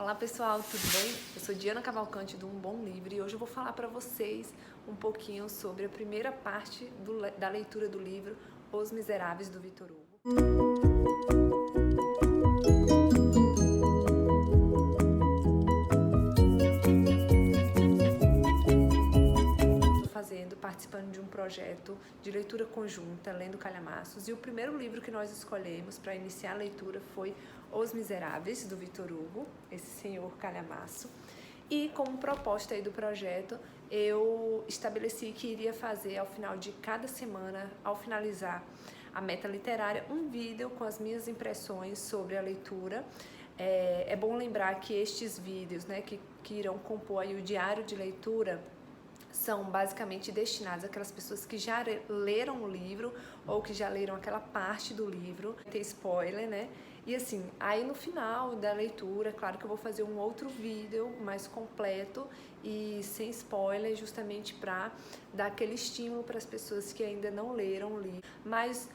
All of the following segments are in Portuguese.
Olá pessoal, tudo bem? Eu sou Diana Cavalcante do Um Bom Livro e hoje eu vou falar para vocês um pouquinho sobre a primeira parte da leitura do livro Os Miseráveis, do Victor Hugo. Participando de um projeto de leitura conjunta, lendo Calhamaços, e o primeiro livro que nós escolhemos para iniciar a leitura foi Os Miseráveis, do Victor Hugo, esse senhor calhamaço. E como proposta aí do projeto, eu estabeleci que iria fazer ao final de cada semana, ao finalizar a meta literária, um vídeo com as minhas impressões sobre a leitura. É bom lembrar que estes vídeos, né, que irão compor aí o diário de leitura, são basicamente destinados àquelas pessoas que já leram o livro ou que já leram aquela parte do livro. Tem spoiler, né? E assim, aí no final da leitura, claro que eu vou fazer um outro vídeo mais completo e sem spoiler, justamente para dar aquele estímulo para as pessoas que ainda não leram o livro. Mas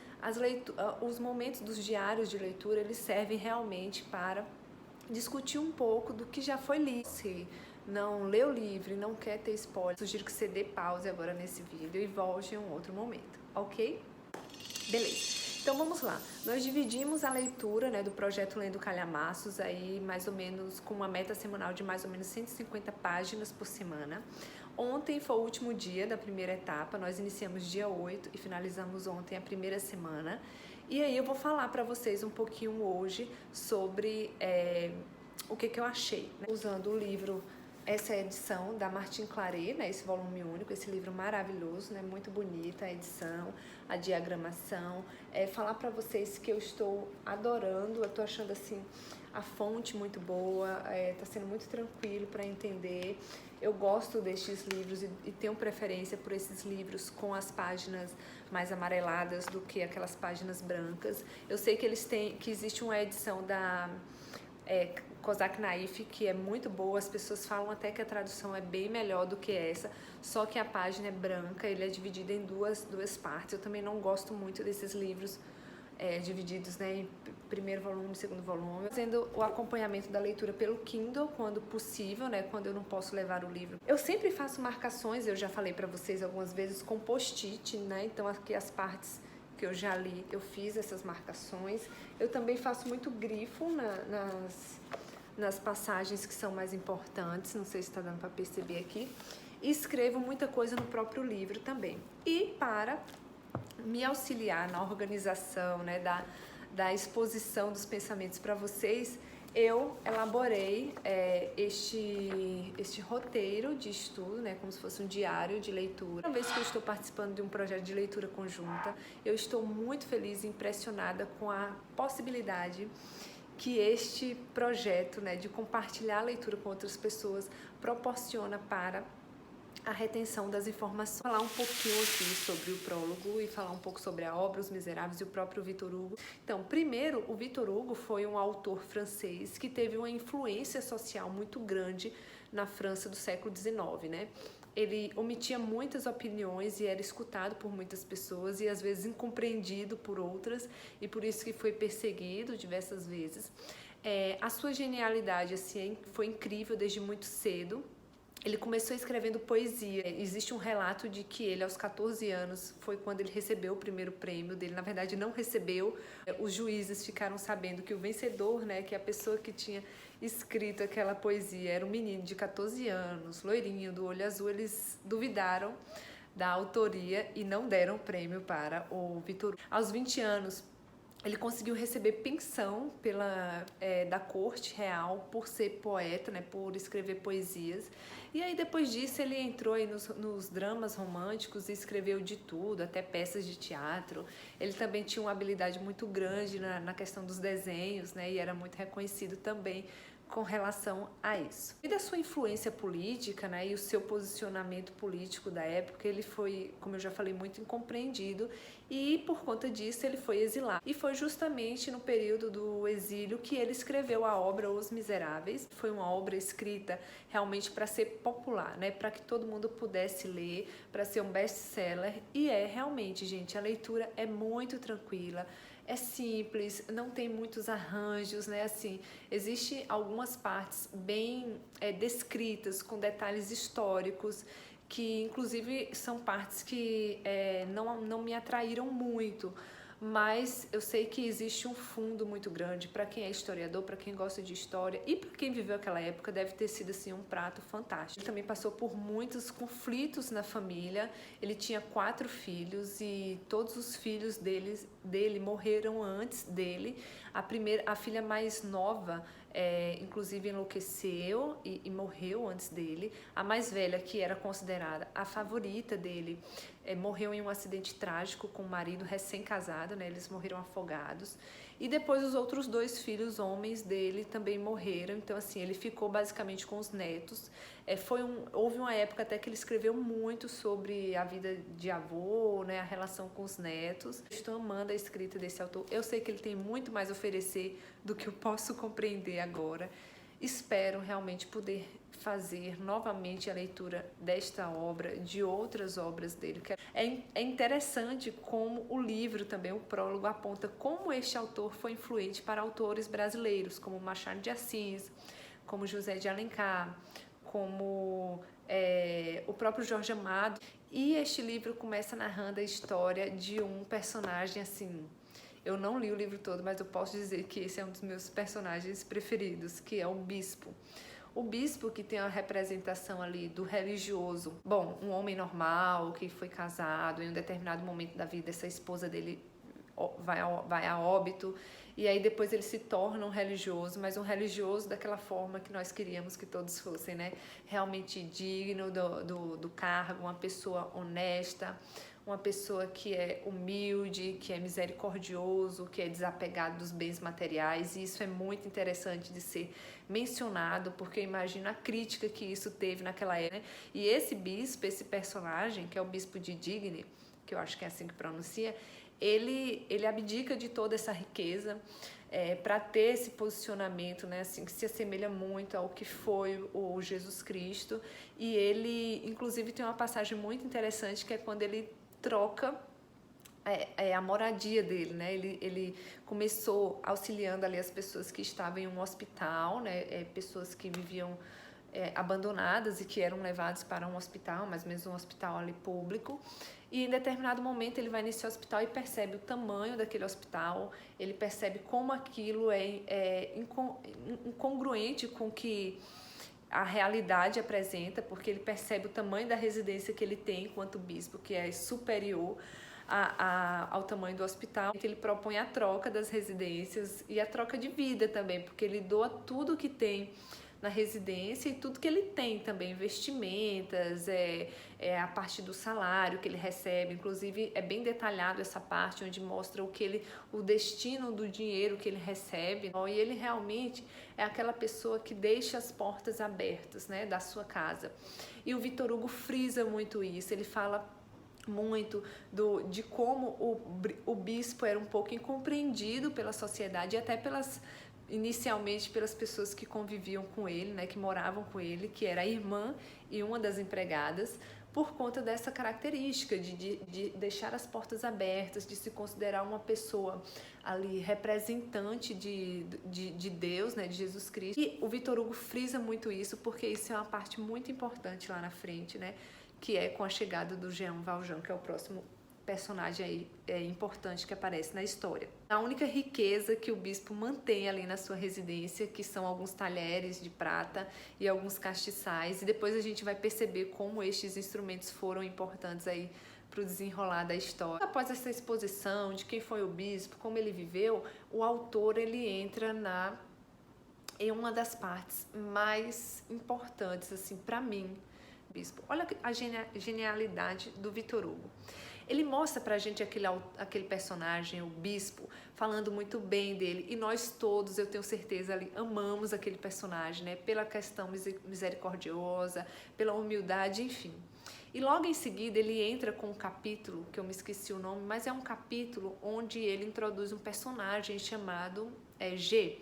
os momentos dos diários de leitura, eles servem realmente para discutir um pouco do que já foi lido. Se não lê o livro e não quer ter spoiler, sugiro que você dê pause agora nesse vídeo e volte em um outro momento, ok? Beleza. Então vamos lá. Nós dividimos a leitura, né, do projeto Lendo Calhamaços aí mais ou menos com uma meta semanal de mais ou menos 150 páginas por semana. Ontem foi o último dia da primeira etapa, nós iniciamos dia 8 e finalizamos ontem a primeira semana. E aí eu vou falar para vocês um pouquinho hoje sobre o que eu achei, né? Usando o livro, essa é a edição da Martin Claret, né, esse volume único, esse livro maravilhoso, né, muito bonita a edição, a diagramação. Falar para vocês que eu estou adorando, eu estou achando assim a fonte muito boa, tá sendo muito tranquilo para entender. Eu gosto destes livros e tenho preferência por esses livros com as páginas mais amareladas do que aquelas páginas brancas. Eu sei que que existe uma edição da Kozak Naif, que é muito boa, as pessoas falam até que a tradução é bem melhor do que essa, só que a página é branca, ele é dividido em duas partes. Eu também não gosto muito desses livros divididos, né, em primeiro volume, segundo volume. Fazendo o acompanhamento da leitura pelo Kindle, quando possível, né, quando eu não posso levar o livro. Eu sempre faço marcações, eu já falei para vocês algumas vezes, com post-it, né, então aqui as partes que eu já li, eu fiz essas marcações. Eu também faço muito grifo nas passagens que são mais importantes, não sei se está dando para perceber aqui. E escrevo muita coisa no próprio livro também. E para me auxiliar na organização, né, da exposição dos pensamentos para vocês, eu elaborei este roteiro de estudo, né, como se fosse um diário de leitura. Uma vez que eu estou participando de um projeto de leitura conjunta, eu estou muito feliz e impressionada com a possibilidade que este projeto, né, de compartilhar a leitura com outras pessoas proporciona para a retenção das informações. Vou falar um pouquinho aqui sobre o prólogo e falar um pouco sobre a obra Os Miseráveis e o próprio Victor Hugo. Então, primeiro, o Victor Hugo foi um autor francês que teve uma influência social muito grande na França do século XIX, né? Ele omitia muitas opiniões e era escutado por muitas pessoas e às vezes incompreendido por outras, e por isso que foi perseguido diversas vezes. A sua genialidade assim, foi incrível desde muito cedo. Ele começou escrevendo poesia. Existe um relato de que ele, aos 14 anos, foi quando ele recebeu o primeiro prêmio dele. Na verdade, não recebeu. Os juízes ficaram sabendo que o vencedor, né, que a pessoa que tinha escrito aquela poesia, era um menino de 14 anos, loirinho, do olho azul. Eles duvidaram da autoria e não deram o prêmio para o Victor Hugo. Aos 20 anos, ele conseguiu receber pensão da corte real por ser poeta, né, por escrever poesias. E aí depois disso ele entrou aí nos dramas românticos e escreveu de tudo, até peças de teatro. Ele também tinha uma habilidade muito grande na questão dos desenhos, né, e era muito reconhecido também com relação a isso. E da sua influência política, né, e o seu posicionamento político da época, ele foi, como eu já falei, muito incompreendido e por conta disso ele foi exilado. E foi justamente no período do exílio que ele escreveu a obra Os Miseráveis. Foi uma obra escrita realmente para ser popular, né, para que todo mundo pudesse ler, para ser um best-seller, e realmente, gente, a leitura é muito tranquila. é simples, não tem muitos arranjos, né? Assim, existe algumas partes bem descritas, com detalhes históricos, que inclusive são partes que não me atraíram muito, mas eu sei que existe um fundo muito grande para quem é historiador, para quem gosta de história e para quem viveu aquela época. Deve ter sido assim um prato fantástico. Ele também passou por muitos conflitos na família. Ele tinha 4 filhos e todos os filhos dele morreram antes dele. A filha mais nova inclusive enlouqueceu e morreu antes dele. A mais velha, que era considerada a favorita dele, morreu em um acidente trágico com o marido recém-casado, né? Eles morreram afogados. E depois os outros 2 filhos homens dele também morreram. Então, assim, ele ficou basicamente com os netos. Houve uma época até que ele escreveu muito sobre a vida de avô, né? A relação com os netos. Estou amando a escrita desse autor. Eu sei que ele tem muito mais a oferecer do que eu posso compreender agora. Espero realmente poder fazer novamente a leitura desta obra, de outras obras dele. É interessante como o livro também, o prólogo, aponta como este autor foi influente para autores brasileiros, como Machado de Assis, como José de Alencar, como o próprio Jorge Amado. E este livro começa narrando a história de um personagem assim... Eu não li o livro todo, mas eu posso dizer que esse é um dos meus personagens preferidos, que é o Bispo. O Bispo, que tem a representação ali do religioso. Bom, um homem normal, que foi casado, em um determinado momento da vida, essa esposa dele vai a óbito, e aí depois ele se torna um religioso, mas um religioso daquela forma que nós queríamos que todos fossem, né? Realmente digno do cargo, uma pessoa honesta, uma pessoa que é humilde, que é misericordioso, que é desapegado dos bens materiais. E isso é muito interessante de ser mencionado, porque eu imagino a crítica que isso teve naquela época, né? E esse bispo, esse personagem, que é o bispo de Digne, que eu acho que é assim que pronuncia, ele abdica de toda essa riqueza para ter esse posicionamento, né, assim, que se assemelha muito ao que foi o Jesus Cristo. E ele, inclusive, tem uma passagem muito interessante, que é quando ele troca a moradia dele, né? Ele começou auxiliando ali as pessoas que estavam em um hospital, né? Pessoas que viviam abandonadas e que eram levadas para um hospital, mais ou menos um hospital ali público. E em determinado momento ele vai nesse hospital e percebe o tamanho daquele hospital, ele percebe como aquilo é incongruente com que a realidade apresenta, porque ele percebe o tamanho da residência que ele tem enquanto bispo, que é superior ao tamanho do hospital. Ele propõe a troca das residências e a troca de vida também, porque ele doa tudo que tem na residência e tudo que ele tem também, vestimentas, a parte do salário que ele recebe. Inclusive é bem detalhado essa parte onde mostra o destino do dinheiro que ele recebe. E ele realmente é aquela pessoa que deixa as portas abertas, né, da sua casa. E o Victor Hugo frisa muito isso. Ele fala muito de como o bispo era um pouco incompreendido pela sociedade e até inicialmente pelas pessoas que conviviam com ele, né, que moravam com ele, que era a irmã e uma das empregadas, por conta dessa característica de deixar as portas abertas, de se considerar uma pessoa ali representante de Deus, né, de Jesus Cristo. E o Victor Hugo frisa muito isso, porque isso é uma parte muito importante lá na frente, né, que é com a chegada do Jean Valjean, que é o próximo personagem aí importante que aparece na história. A única riqueza que o bispo mantém ali na sua residência, que são alguns talheres de prata e alguns castiçais, e depois a gente vai perceber como estes instrumentos foram importantes aí para o desenrolar da história. Após essa exposição de quem foi o bispo, como ele viveu, o autor ele entra em uma das partes mais importantes assim para mim, bispo. Olha a genialidade do Victor Hugo. Ele mostra pra gente aquele personagem, o bispo, falando muito bem dele. E nós todos, eu tenho certeza, ali, amamos aquele personagem, né? Pela questão misericordiosa, pela humildade, enfim. E logo em seguida ele entra com um capítulo, que eu me esqueci o nome, mas é um capítulo onde ele introduz um personagem chamado G.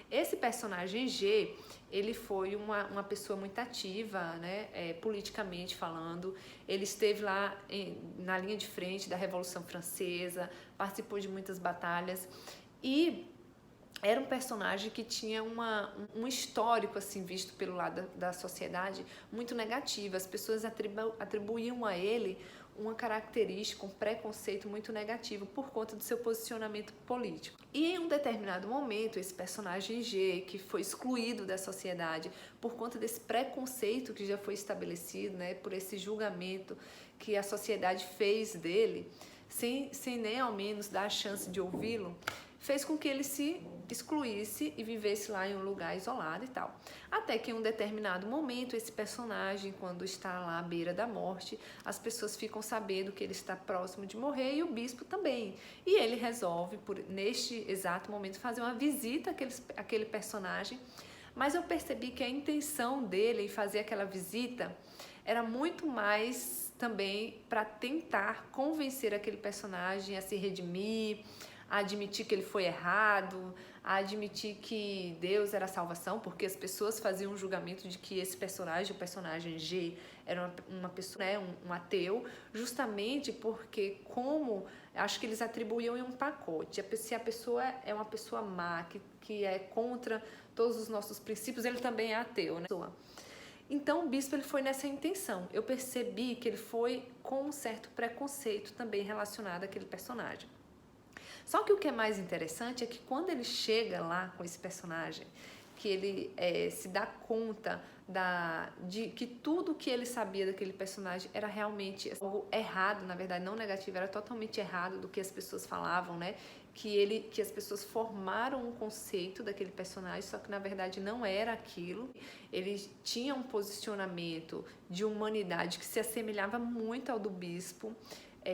Esse personagem G, ele foi uma pessoa muito ativa, né, politicamente falando. Ele esteve lá na linha de frente da Revolução Francesa, participou de muitas batalhas e era um personagem que tinha um histórico, assim, visto pelo lado da sociedade, muito negativo. As pessoas atribuíam a ele uma característica, um preconceito muito negativo por conta do seu posicionamento político. E em um determinado momento, esse personagem G, que foi excluído da sociedade por conta desse preconceito que já foi estabelecido, né, por esse julgamento que a sociedade fez dele, sem nem ao menos dar a chance de ouvi-lo, fez com que ele se excluísse e vivesse lá em um lugar isolado e tal. Até que em um determinado momento, esse personagem, quando está lá à beira da morte, as pessoas ficam sabendo que ele está próximo de morrer e o bispo também. E ele resolve, neste exato momento, fazer uma visita àquele personagem. Mas eu percebi que a intenção dele em fazer aquela visita era muito mais também para tentar convencer aquele personagem a se redimir, a admitir que ele foi errado, a admitir que Deus era a salvação, porque as pessoas faziam um julgamento de que esse personagem, o personagem G, era uma pessoa, né, um ateu, justamente porque, como acho que eles atribuíam em um pacote, se a pessoa é uma pessoa má, que é contra todos os nossos princípios, ele também é ateu, né? Então o bispo ele foi nessa intenção. Eu percebi que ele foi com um certo preconceito também relacionado àquele personagem. Só que o que é mais interessante é que quando ele chega lá com esse personagem, que ele se dá conta de que tudo que ele sabia daquele personagem era realmente algo errado, na verdade não negativo, era totalmente errado do que as pessoas falavam, né? Que as pessoas formaram um conceito daquele personagem, só que na verdade não era aquilo. Ele tinha um posicionamento de humanidade que se assemelhava muito ao do bispo,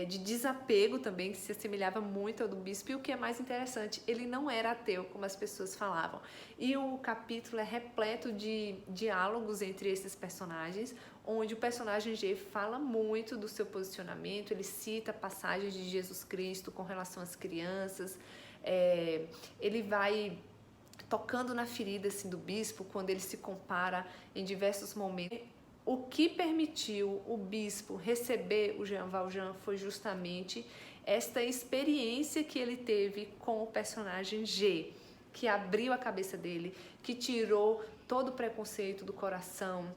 de desapego também, que se assemelhava muito ao do bispo. E o que é mais interessante, ele não era ateu, como as pessoas falavam. E o capítulo é repleto de diálogos entre esses personagens, onde o personagem G fala muito do seu posicionamento, ele cita passagens de Jesus Cristo com relação às crianças, ele vai tocando na ferida assim, do bispo, quando ele se compara em diversos momentos. O que permitiu o bispo receber o Jean Valjean foi justamente esta experiência que ele teve com o personagem G, que abriu a cabeça dele, que tirou todo o preconceito do coração,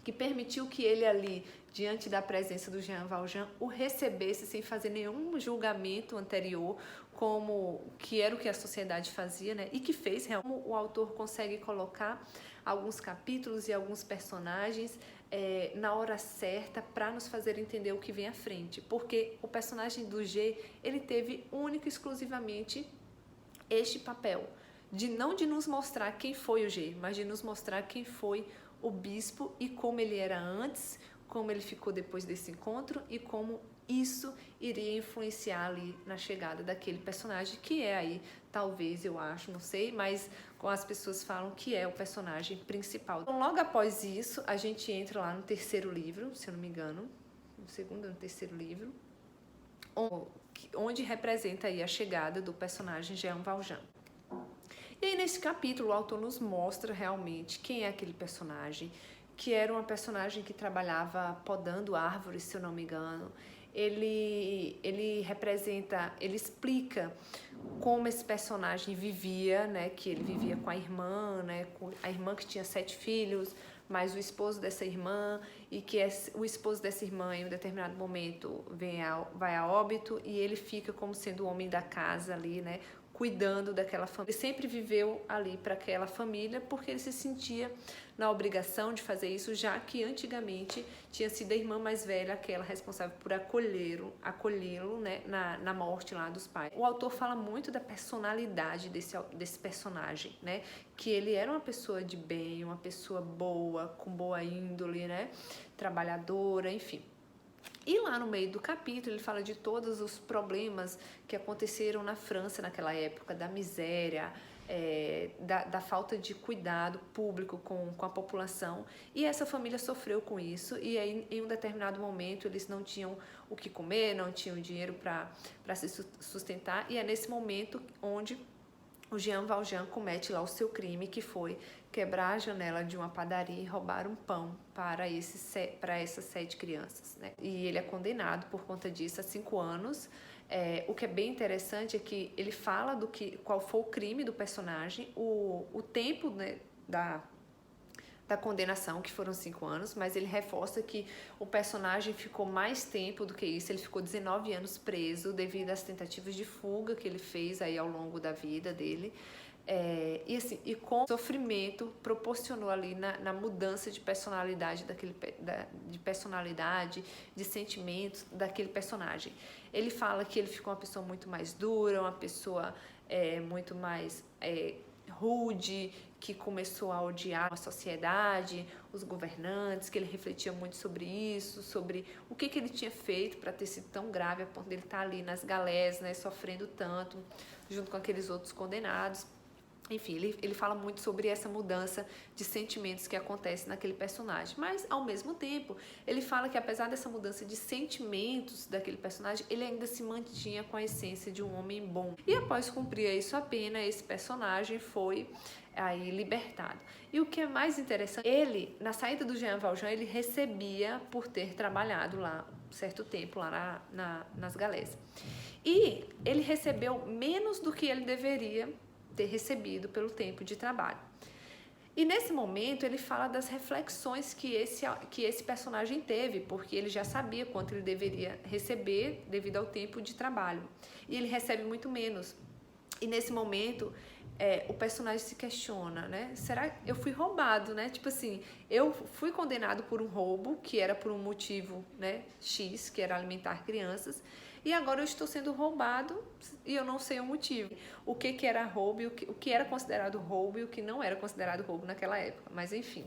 que permitiu que ele ali, diante da presença do Jean Valjean, o recebesse sem fazer nenhum julgamento anterior, como que era o que a sociedade fazia, né? E que fez realmente. Como o autor consegue colocar alguns capítulos e alguns personagens na hora certa para nos fazer entender o que vem à frente, porque o personagem do G, ele teve único e exclusivamente este papel, não de nos mostrar quem foi o G, mas de nos mostrar quem foi o bispo e como ele era antes, como ele ficou depois desse encontro e como isso iria influenciar ali na chegada daquele personagem que é aí, talvez, eu acho, não sei, mas como as pessoas falam que é o personagem principal. Então, logo após isso, a gente entra lá no terceiro livro, se eu não me engano, no segundo ou no terceiro livro, onde representa aí a chegada do personagem Jean Valjean. E aí nesse capítulo o autor nos mostra realmente quem é aquele personagem, que era uma personagem que trabalhava podando árvores, se eu não me engano. Ele representa, ele explica como esse personagem vivia, né, que ele vivia com a irmã, né, com a irmã que tinha 7 filhos, mas o esposo dessa irmã, e que o esposo dessa irmã em um determinado momento vai a óbito e ele fica como sendo o homem da casa ali, né, cuidando daquela família. Ele sempre viveu ali para aquela família porque ele se sentia na obrigação de fazer isso, já que antigamente tinha sido a irmã mais velha aquela responsável por acolhê-lo, né, na morte lá dos pais. O autor fala muito da personalidade desse personagem, né, que ele era uma pessoa de bem, uma pessoa boa, com boa índole, né, trabalhadora, enfim. E lá no meio do capítulo ele fala de todos os problemas que aconteceram na França naquela época, da miséria, da falta de cuidado público com a população. E essa família sofreu com isso e aí em um determinado momento eles não tinham o que comer, não tinham dinheiro para se sustentar, e é nesse momento onde o Jean Valjean comete lá o seu crime, que foi quebrar a janela de uma padaria e roubar um pão para essas 7 crianças, né? E ele é condenado por conta disso a 5 anos. O que é bem interessante é que ele fala qual foi o crime do personagem, o tempo, né, da condenação, que foram 5 anos, mas ele reforça que o personagem ficou mais tempo do que isso. Ele ficou 19 anos preso devido às tentativas de fuga que ele fez aí ao longo da vida dele. E com o sofrimento proporcionou ali na mudança de personalidade de sentimentos daquele personagem. Ele fala que ele ficou uma pessoa muito mais dura, uma pessoa muito mais rude, que começou a odiar a sociedade, os governantes, que ele refletia muito sobre isso, sobre o que ele tinha feito para ter sido tão grave a ponto dele estar ali nas galés, né, sofrendo tanto, junto com aqueles outros condenados. Enfim, ele fala muito sobre essa mudança de sentimentos que acontece naquele personagem. Mas, ao mesmo tempo, ele fala que apesar dessa mudança de sentimentos daquele personagem, ele ainda se mantinha com a essência de um homem bom. E após cumprir aí sua pena, esse personagem foi aí libertado. E o que é mais interessante, ele, na saída do Jean Valjean, ele recebia por ter trabalhado lá um certo tempo, lá nas galés. E ele recebeu menos do que ele deveria ter recebido pelo tempo de trabalho. E nesse momento ele fala das reflexões que esse personagem teve, porque ele já sabia quanto ele deveria receber devido ao tempo de trabalho. E ele recebe muito menos. E nesse momento o personagem se questiona, né? Será que eu fui roubado, né? Tipo assim, eu fui condenado por um roubo, que era por um motivo, né, X, que era alimentar crianças, e agora eu estou sendo roubado e eu não sei o motivo. O que era roubo, o que era considerado roubo e o que não era considerado roubo naquela época. Mas enfim.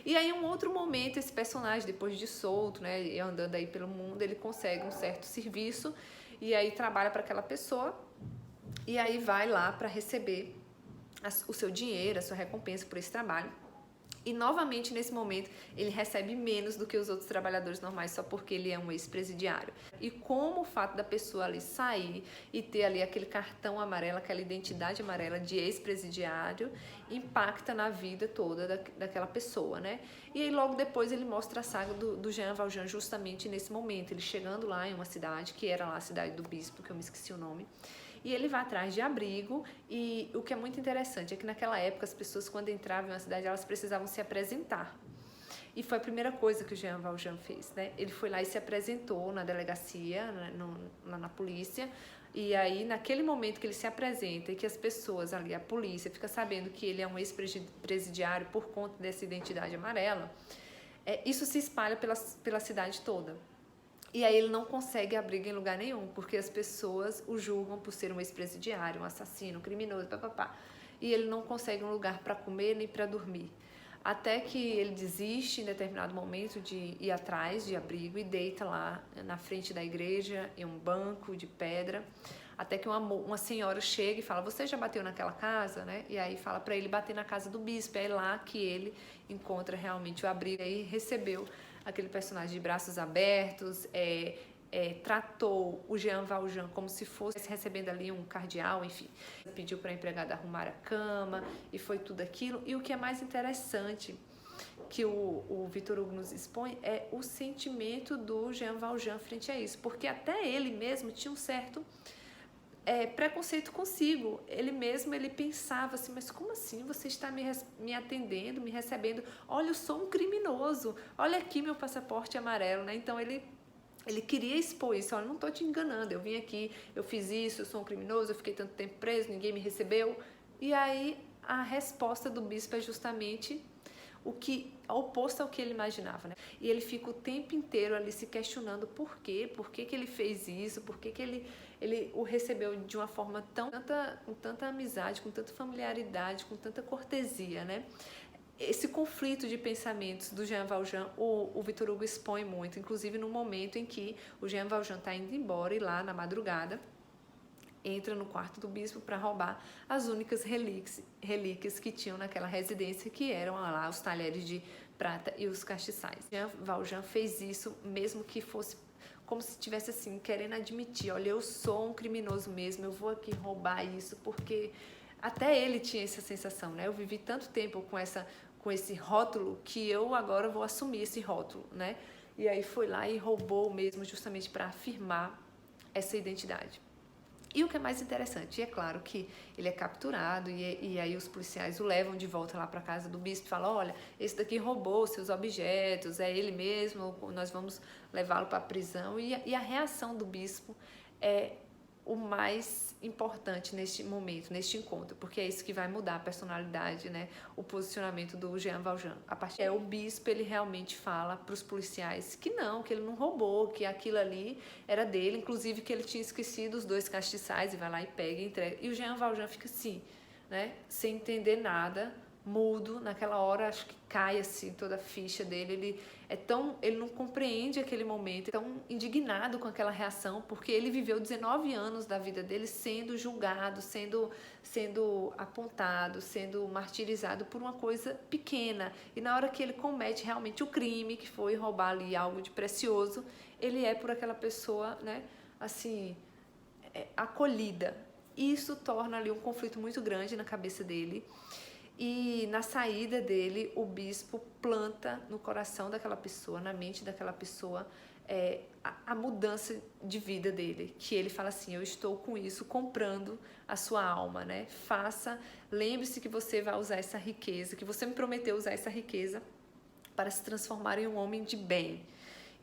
E aí, em um outro momento, esse personagem, depois de solto, né, e andando aí pelo mundo, ele consegue um certo serviço e aí trabalha para aquela pessoa e aí vai lá para receber o seu dinheiro, a sua recompensa por esse trabalho. E novamente nesse momento ele recebe menos do que os outros trabalhadores normais só porque ele é um ex-presidiário. E como o fato da pessoa ali sair e ter ali aquele cartão amarelo, aquela identidade amarela de ex-presidiário impacta na vida toda daquela pessoa, né? E aí logo depois ele mostra a saga do Jean Valjean justamente nesse momento, ele chegando lá em uma cidade, que era lá a cidade do bispo, que eu me esqueci o nome. E ele vai atrás de abrigo, e o que é muito interessante é que naquela época as pessoas, quando entravam em uma cidade, elas precisavam se apresentar. E foi a primeira coisa que o Jean Valjean fez, né? Ele foi lá e se apresentou na delegacia, lá na polícia, e aí naquele momento que ele se apresenta e que as pessoas ali, a polícia, fica sabendo que ele é um ex-presidiário por conta dessa identidade amarela, isso se espalha pela cidade toda. E aí ele não consegue abrigo em lugar nenhum, porque as pessoas o julgam por ser um ex-presidiário, um assassino, um criminoso, papapá. E ele não consegue um lugar para comer nem para dormir. Até que ele desiste em determinado momento de ir atrás de abrigo e deita lá na frente da igreja, em um banco de pedra, até que uma senhora chega e fala: você já bateu naquela casa, né? E aí fala para ele bater na casa do bispo. É lá que ele encontra realmente o abrigo. E aí recebeu aquele personagem de braços abertos, tratou o Jean Valjean como se fosse recebendo ali um cardeal, enfim. Pediu para a empregada arrumar a cama e foi tudo aquilo. E o que é mais interessante que o Victor Hugo nos expõe é o sentimento do Jean Valjean frente a isso, porque até ele mesmo tinha um certo preconceito consigo. Ele pensava assim: mas como assim você está me atendendo, me recebendo? Olha, eu sou um criminoso, olha aqui meu passaporte amarelo, né? Então ele queria expor isso: olha, não estou te enganando, eu vim aqui, eu fiz isso, eu sou um criminoso, eu fiquei tanto tempo preso, ninguém me recebeu. E aí a resposta do bispo é justamente oposto ao que ele imaginava, né? E ele fica o tempo inteiro ali se questionando por que ele fez isso, por que ele o recebeu de uma forma com tanta amizade, com tanta familiaridade, com tanta cortesia, né? Esse conflito de pensamentos do Jean Valjean, o Victor Hugo expõe muito, inclusive no momento em que o Jean Valjean está indo embora e lá na madrugada entra no quarto do bispo para roubar as únicas relíquias que tinham naquela residência, que eram lá os talheres de prata e os castiçais. Jean Valjean fez isso mesmo que fosse como se estivesse assim, querendo admitir: olha, eu sou um criminoso mesmo, eu vou aqui roubar isso porque Até ele tinha essa sensação, né? Eu vivi tanto tempo com esse rótulo que eu agora vou assumir esse rótulo, né? E aí foi lá e roubou mesmo, justamente para afirmar essa identidade. E o que é mais interessante, é claro que ele é capturado e aí os policiais o levam de volta lá para a casa do bispo e falam, olha, esse daqui roubou seus objetos, é ele mesmo, nós vamos levá-lo para a prisão. E a reação do bispo é o mais importante neste momento, neste encontro, porque é isso que vai mudar a personalidade, né? O posicionamento do Jean Valjean. O bispo, ele realmente fala para os policiais que ele não roubou, que aquilo ali era dele, inclusive que ele tinha esquecido os 2 castiçais, e vai lá e pega e entrega. E o Jean Valjean fica assim, né? Sem entender nada, mudo. Naquela hora, acho que cai assim toda a ficha dele. Ele não compreende aquele momento, é tão indignado com aquela reação, porque ele viveu 19 anos da vida dele sendo julgado, sendo apontado, sendo martirizado por uma coisa pequena. E na hora que ele comete realmente o crime, que foi roubar ali algo de precioso, ele é por aquela pessoa, né, assim, acolhida. Isso torna ali um conflito muito grande na cabeça dele. E na saída dele, o bispo planta no coração daquela pessoa, na mente daquela pessoa, a mudança de vida dele. Que ele fala assim, eu estou com isso comprando a sua alma, né? Lembre-se que você vai usar essa riqueza, que você me prometeu usar essa riqueza para se transformar em um homem de bem.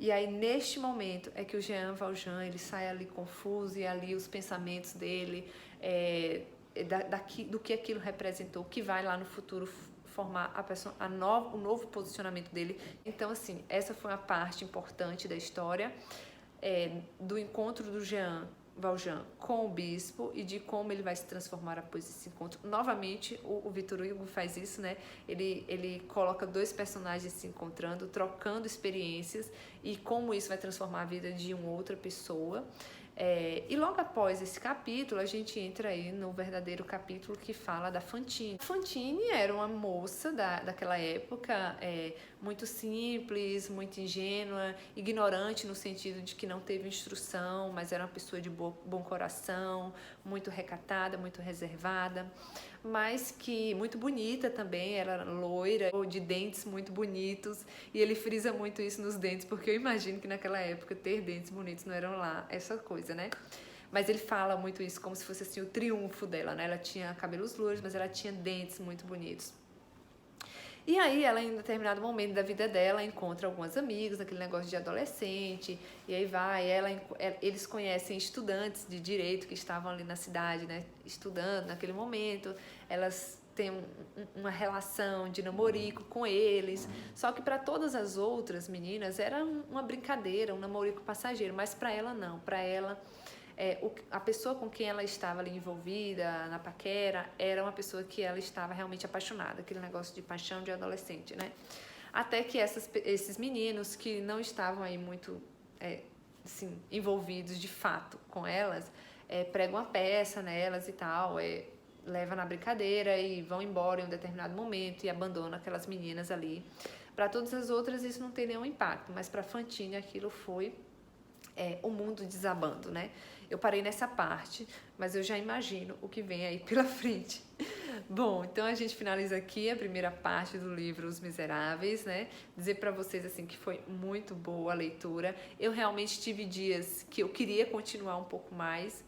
E aí, neste momento, é que o Jean Valjean, ele sai ali confuso, e ali os pensamentos dele, do que aquilo representou, que vai lá no futuro formar o novo posicionamento dele. Então, assim, essa foi uma parte importante da história, do encontro do Jean Valjean com o bispo e de como ele vai se transformar após esse encontro. Novamente, o Victor Hugo faz isso, né? Ele coloca 2 personagens se encontrando, trocando experiências, e como isso vai transformar a vida de uma outra pessoa. E logo após esse capítulo, a gente entra aí no verdadeiro capítulo que fala da Fantine. Fantine era uma moça daquela época, muito simples, muito ingênua, ignorante no sentido de que não teve instrução, mas era uma pessoa de bom coração, muito recatada, muito reservada, mas que muito bonita também, ela era loira, de dentes muito bonitos, e ele frisa muito isso nos dentes, porque eu imagino que naquela época ter dentes bonitos não eram lá essa coisa, né? Mas ele fala muito isso como se fosse assim o triunfo dela, né? Ela tinha cabelos loiros, mas ela tinha dentes muito bonitos. E aí ela, em determinado momento da vida dela, encontra alguns amigos, aquele negócio de adolescente, e aí eles conhecem estudantes de direito que estavam ali na cidade, né, estudando naquele momento. Elas têm uma relação de namorico com eles, só que para todas as outras meninas era uma brincadeira, um namorico passageiro, mas para ela não, para ela a pessoa com quem ela estava ali envolvida na paquera era uma pessoa que ela estava realmente apaixonada, aquele negócio de paixão de adolescente, né? Até que esses meninos que não estavam aí muito assim, envolvidos de fato com elas, pregam a peça nelas e tal, leva na brincadeira e vão embora em um determinado momento e abandonam aquelas meninas ali. Para todas as outras isso não tem nenhum impacto, mas para Fantine aquilo foi o mundo desabando, né? Eu parei nessa parte, mas eu já imagino o que vem aí pela frente. Bom, então a gente finaliza aqui a primeira parte do livro Os Miseráveis, né? Dizer para vocês assim que foi muito boa a leitura. Eu realmente tive dias que eu queria continuar um pouco mais,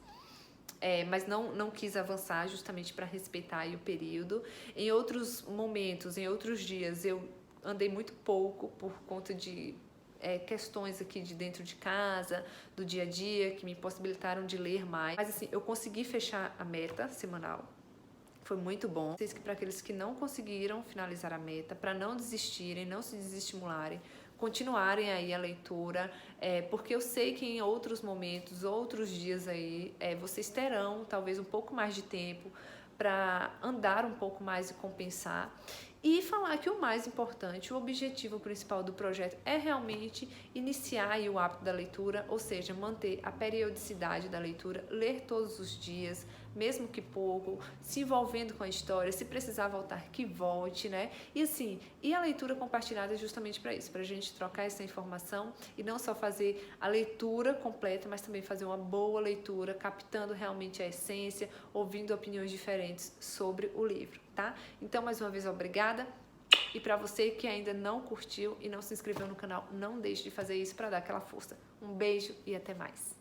mas não quis avançar justamente para respeitar aí o período. Em outros momentos, em outros dias, eu andei muito pouco por conta de questões aqui de dentro de casa, do dia a dia, que me possibilitaram de ler mais. Mas assim, eu consegui fechar a meta semanal. Foi muito bom. Para aqueles que não conseguiram finalizar a meta, para não desistirem, não se desestimularem, continuarem aí a leitura, porque eu sei que em outros momentos, outros dias aí, vocês terão talvez um pouco mais de tempo para andar um pouco mais e compensar. E falar falar que o mais importante, o objetivo principal do projeto é realmente iniciar aí o hábito da leitura, ou seja, manter a periodicidade da leitura, ler todos os dias, mesmo que pouco, se envolvendo com a história, se precisar voltar, que volte, né? E assim, e a leitura compartilhada é justamente para isso, para a gente trocar essa informação e não só fazer a leitura completa, mas também fazer uma boa leitura, captando realmente a essência, ouvindo opiniões diferentes sobre o livro, tá? Então, mais uma vez, obrigada. E para você que ainda não curtiu e não se inscreveu no canal, não deixe de fazer isso para dar aquela força. Um beijo e até mais.